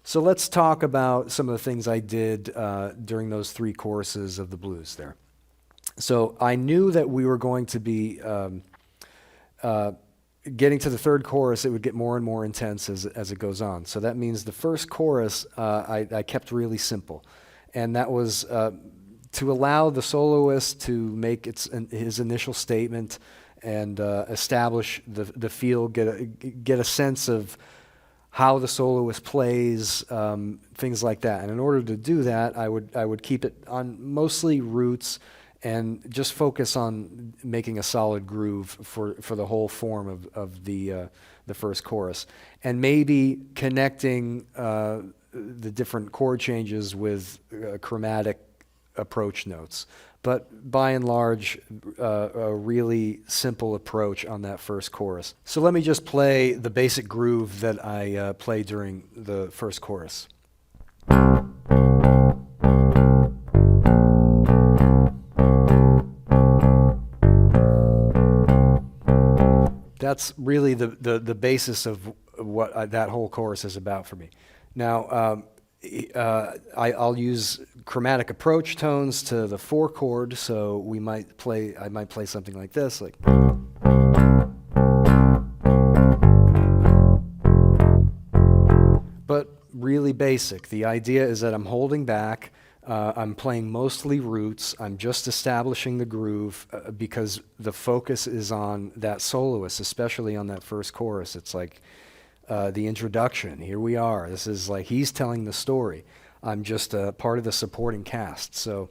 So let's talk about some of the things I did during those 3 courses of the blues there. So I knew that we were going to be getting to the 3rd chorus, it would get more and more intense as it goes on. So that means the first chorus I kept really simple. And that was to allow the soloist to make his initial statement and establish the feel, get a sense of how the soloist plays, things like that. And in order to do that, I would keep it on mostly roots and just focus on making a solid groove for the whole form of the first chorus, and maybe connecting the different chord changes with chromatic approach notes. But by and large, a really simple approach on that first chorus. So let me just play the basic groove that I play during the first chorus. That's really the basis of what that whole chorus is about for me. Now, I'll use chromatic approach tones to the 4 chord, so I might play something like this, like. But really basic. The idea is that I'm holding back. I'm playing mostly roots. I'm just establishing the groove because the focus is on that soloist, especially on that first chorus. It's like the introduction. Here we are. This is like he's telling the story. I'm just a part of the supporting cast. So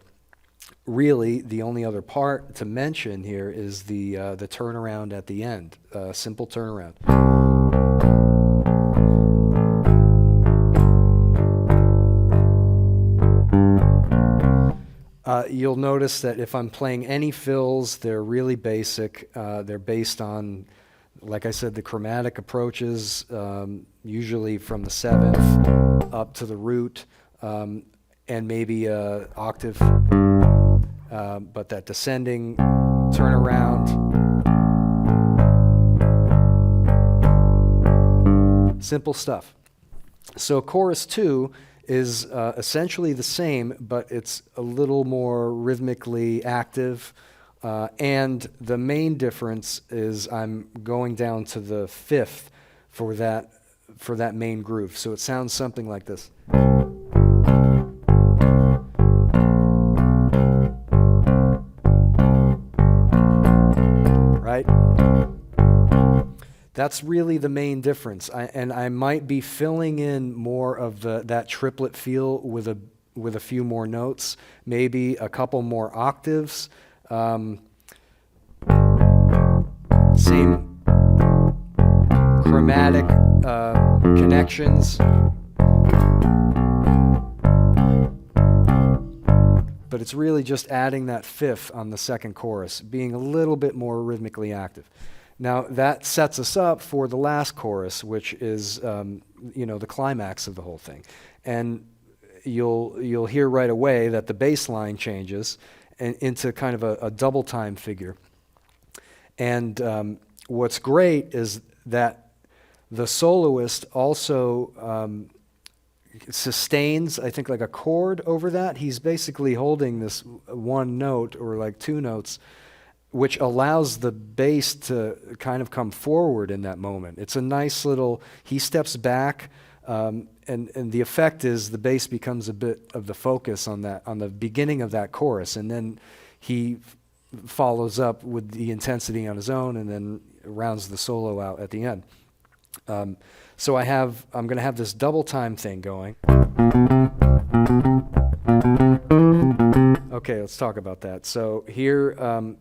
really, the only other part to mention here is the turnaround at the end, simple turnaround. You'll notice that if I'm playing any fills, they're really basic. They're based on, like I said, the chromatic approaches, usually from the 7th up to the root, and maybe an octave, but that descending turnaround. Simple stuff. So chorus 2 is essentially the same, but it's a little more rhythmically active. And the main difference is I'm going down to the 5th for that main groove. So it sounds something like this. Right? That's really the main difference. And I might be filling in more of that triplet feel with a few more notes, maybe a couple more octaves. Same chromatic connections. But it's really just adding that 5th on the 2nd chorus, being a little bit more rhythmically active. Now, that sets us up for the last chorus, which is, the climax of the whole thing. And you'll hear right away that the bass line changes into kind of a double time figure. And what's great is that the soloist also sustains, I think, like a chord over that. He's basically holding this one note or like 2 notes, which allows the bass to kind of come forward in that moment. It's a nice little, he steps back, and the effect is the bass becomes a bit of the focus on the beginning of that chorus, and then he follows up with the intensity on his own and then rounds the solo out at the end. So I'm going to have this double time thing going. Okay, let's talk about that. So here, I'm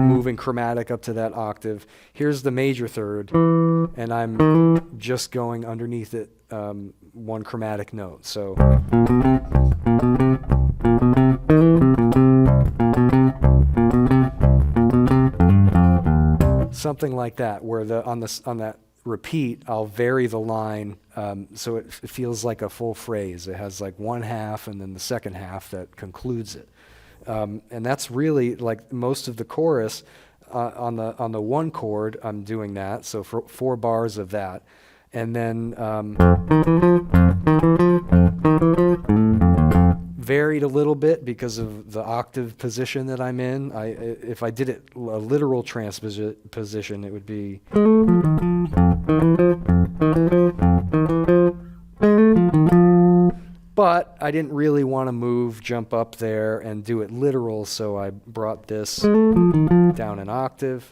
moving chromatic up to that octave. Here's the major third, and I'm just going underneath it one chromatic note. So something like that, where on that repeat, I'll vary the line so it feels like a full phrase. It has like 1/2 and then the 2nd half that concludes it. And that's really like most of the chorus on the 1 chord. I'm doing that, so for 4 bars of that, and then varied a little bit because of the octave position that I'm in. If I did it a literal transposition, it would be. But I didn't really want to jump up there and do it literal, so I brought this down an octave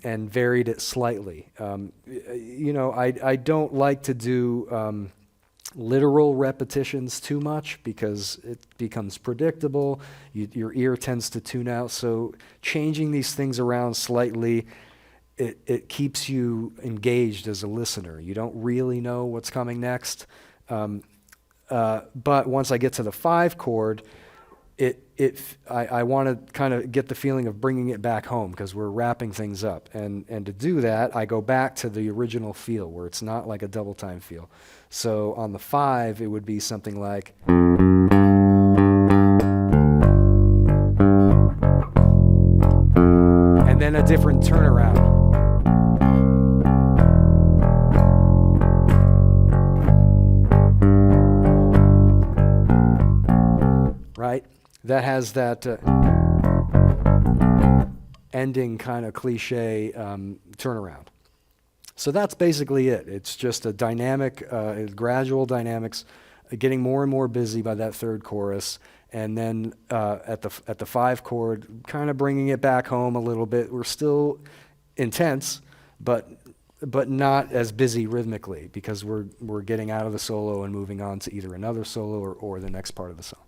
and varied it slightly. I don't like to do literal repetitions too much because it becomes predictable. Your ear tends to tune out. So changing these things around slightly, it keeps you engaged as a listener. You don't really know what's coming next. But once I get to the 5 chord, I want to kind of get the feeling of bringing it back home because we're wrapping things up. And to do that, I go back to the original feel where it's not like a double time feel. So on the 5, it would be something like. And then a different turnaround. Right? That has that ending kind of cliche turnaround. So that's basically it. It's just a dynamic, gradual dynamics, getting more and more busy by that 3rd chorus, and then at the 5 chord, kind of bringing it back home a little bit. We're still intense, but not as busy rhythmically because we're getting out of the solo and moving on to either another solo or the next part of the song.